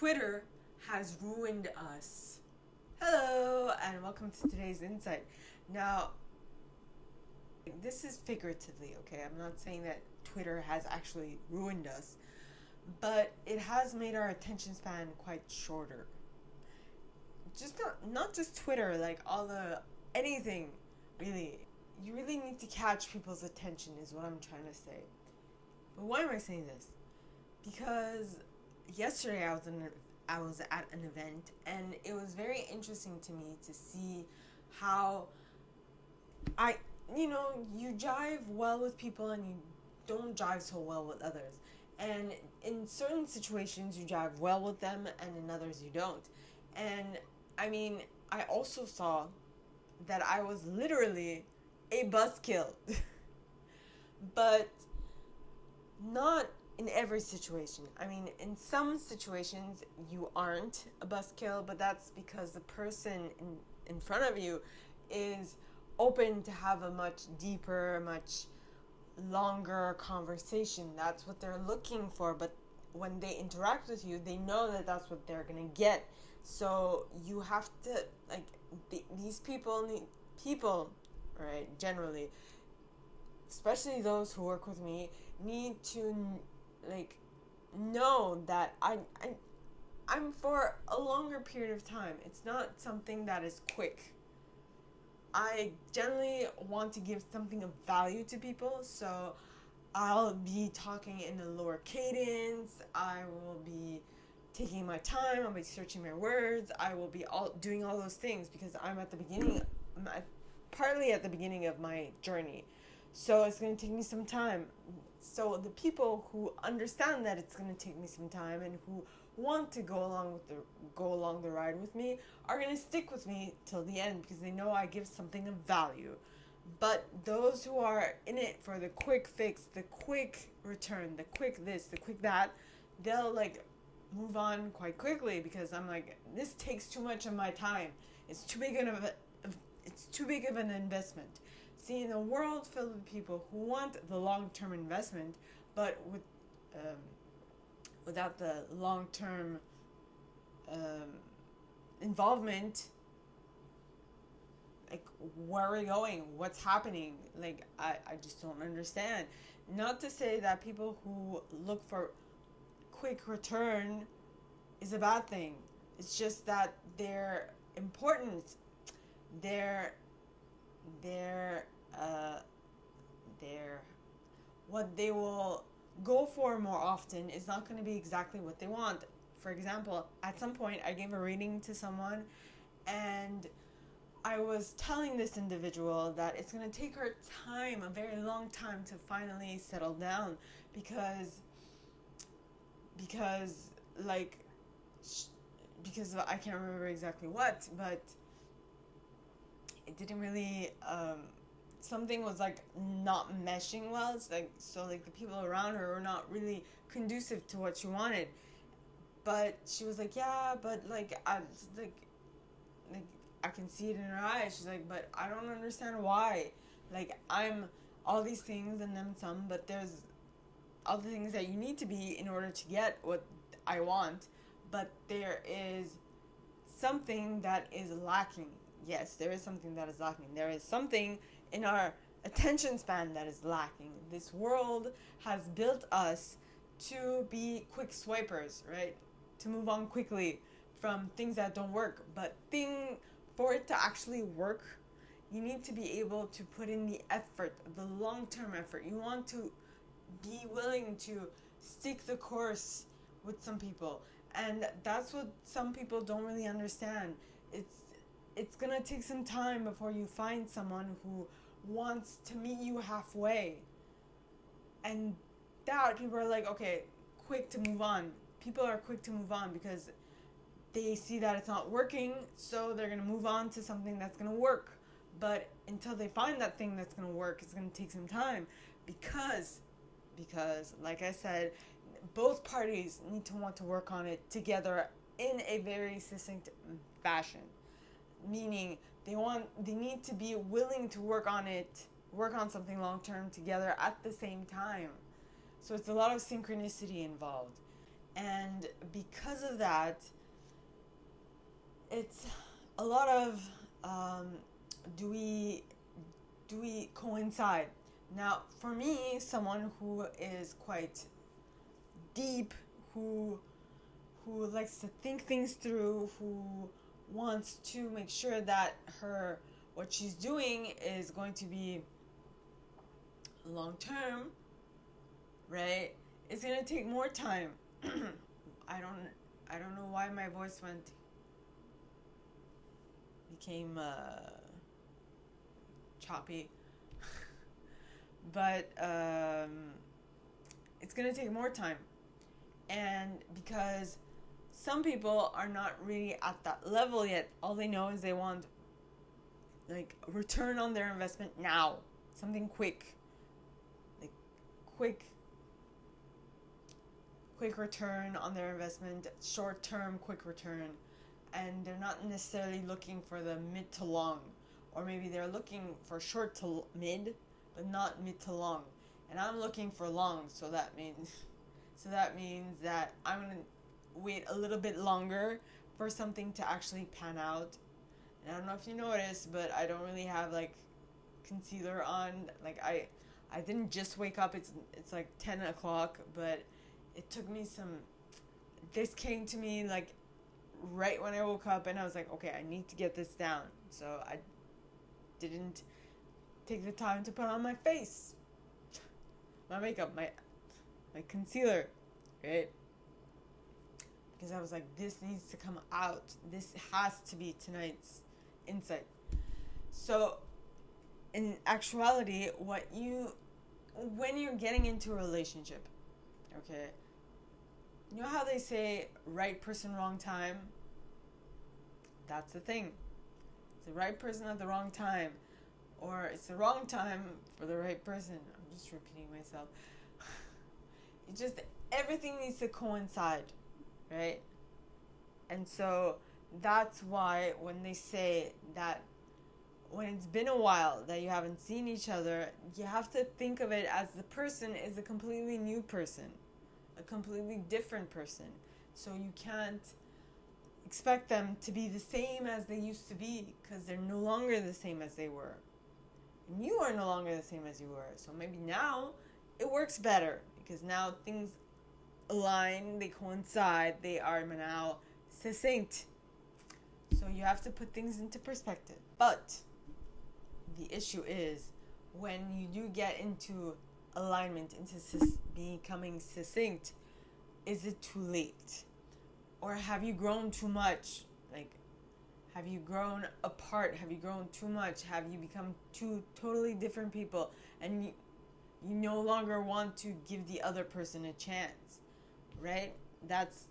Twitter has ruined us. Hello, and welcome to today's insight. Now, this is figuratively, okay? I'm not saying that Twitter has actually ruined us, but it has made our attention span quite shorter. Just not just Twitter, like anything, really. You really need to catch people's attention is what I'm trying to say. But why am I saying this? Because yesterday I was at an event, and it was very interesting to me to see how you jive well with people and you don't jive so well with others. And in certain situations you jive well with them, and in others you don't. And I also saw that I was literally a buzzkill. But not in every situation. In some situations you aren't a buzzkill, but that's because the person in front of you is open to have a much deeper, much longer conversation. That's what they're looking for, but when they interact with you, they know that that's what they're gonna get. So you have to, these people, right, generally, especially those who work with me, need to know that I'm for a longer period of time. It's not something that is quick. I generally want to give something of value to people, so I'll be talking in a lower cadence. I will be taking my time. I'll be searching my words. I will be doing all those things because I'm partly at the beginning of my journey. So it's going to take me some time. So the people who understand that it's going to take me some time and who want to go along the ride with me are going to stick with me till the end because they know I give something of value. But those who are in it for the quick fix, the quick return, the quick this, the quick that, they'll move on quite quickly because I'm this takes too much of my time. It's too big of an investment. See, in a world filled with people who want the long-term investment, but without the long-term involvement, where are we going? What's happening? I just don't understand. Not to say that people who look for quick return is a bad thing. It's just that their importance, their what they will go for more often is not going to be exactly what they want. For example, at some point I gave a reading to someone, and I was telling this individual that it's going to take her time, a very long time, to finally settle down because of, I can't remember exactly what, but it didn't really something was not meshing well. It's the people around her were not really conducive to what she wanted. But she was yeah, but I can see it in her eyes. She's but I don't understand why. I'm all these things and then some, but there's other things that you need to be in order to get what I want. But there is something that is lacking. Yes, there is something that is lacking. There is something in our attention span that is lacking. This world has built us to be quick swipers, right? To move on quickly from things that don't work. But for it to actually work, you need to be able to put in the effort, the long-term effort. You want to be willing to stick the course with some people. And that's what some people don't really understand. It's gonna take some time before you find someone who wants to meet you halfway. And that people are okay, quick to move on. People are quick to move on because they see that it's not working, so they're gonna move on to something that's gonna work. But until they find that thing that's gonna work, it's gonna take some time because like I said, both parties need to want to work on it together in a very succinct fashion. Meaning they need to be willing to work on something long term together at the same time. So it's a lot of synchronicity involved. And because of that, it's a lot of do we coincide? Now, for me, someone who is quite deep, who likes to think things through, who wants to make sure that what she's doing is going to be long term, right? It's gonna take more time. I don't know why my voice became choppy, but it's gonna take more time, and because some people are not really at that level yet, all they know is they want like a return on their investment now, something quick, like quick return on their investment, short term quick return, and they're not necessarily looking for the mid to long, or maybe they're looking for short to mid but not mid to long, and I'm looking for long. So that means that I'm gonna wait a little bit longer for something to actually pan out. And I don't know if you noticed, but I don't really have like concealer on. Like I didn't just wake up. It's like 10 o'clock, but it took me this came to me like right when I woke up, and I was like, okay, I need to get this down. So I didn't take the time to put on my face, my makeup, my concealer, right? Because I was like, this needs to come out. This has to be tonight's insight. So in actuality, when you're getting into a relationship, okay, you know how they say right person, wrong time? That's the thing. It's the right person at the wrong time. Or it's the wrong time for the right person. I'm just repeating myself. It just, everything needs to coincide, right? And so that's why when they say that when it's been a while that you haven't seen each other, you have to think of it as the person is a completely new person, a completely different person. So you can't expect them to be the same as they used to be, because they're no longer the same as they were. And you are no longer the same as you were. So maybe now it works better, because now things align, they coincide, they are now succinct. So you have to put things into perspective. But the issue is when you do get into alignment, into becoming succinct, is it too late? Or have you grown too much? Like, have you grown apart? Have you grown too much? Have you become two totally different people, and you no longer want to give the other person a chance, right? That's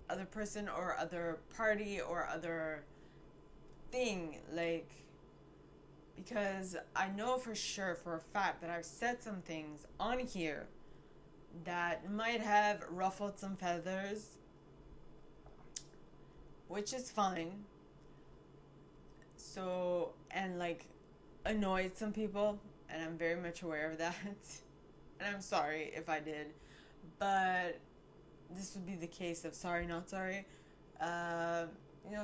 other person or other party or other thing, like, because I know for sure, for a fact, that I've said some things on here that might have ruffled some feathers, which is fine. So, and like annoyed some people, and I'm very much aware of that. And I'm sorry if I did, but this would be the case of sorry, not sorry.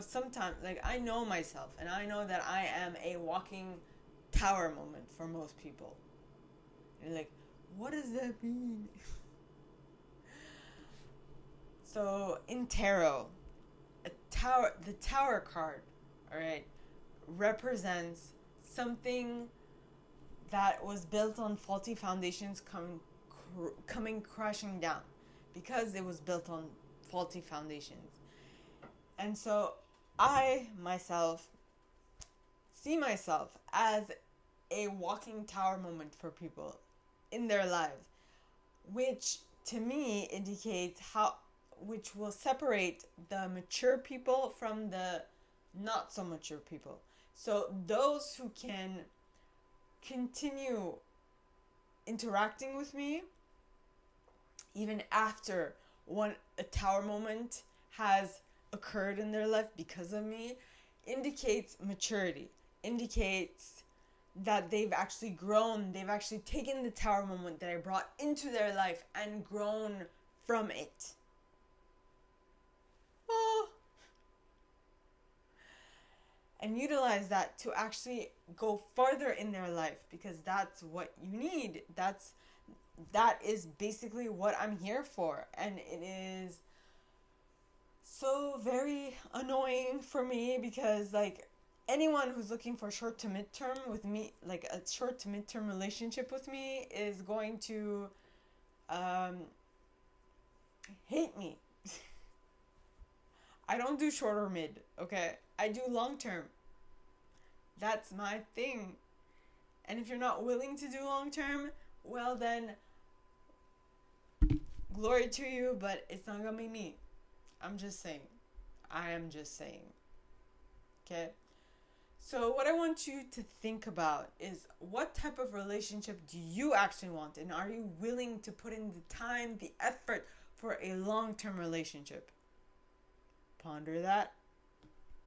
Sometimes, like, I know myself, and I know that I am a walking tower moment for most people. And like, what does that mean? So in tarot, the tower card, all right, represents something that was built on faulty foundations coming crashing down, because it was built on faulty foundations. And so I myself see myself as a walking tower moment for people in their lives, which to me indicates which will separate the mature people from the not so mature people. So those who can continue interacting with me even after a tower moment has occurred in their life because of me, indicates maturity, indicates that they've actually grown. They've actually taken the tower moment that I brought into their life and grown from it. Oh. And utilize that to actually go farther in their life, because that's what you need. That is basically what I'm here for. And it is so very annoying for me, because like anyone who's looking for short to midterm with me, like a short to midterm relationship with me, is going to hate me. I don't do short or mid, okay? I do long term. That's my thing. And if you're not willing to do long term, well then, glory to you, but it's not gonna be me. I'm just saying. I am just saying. Okay? So what I want you to think about is, what type of relationship do you actually want? And are you willing to put in the time, the effort for a long-term relationship? Ponder that.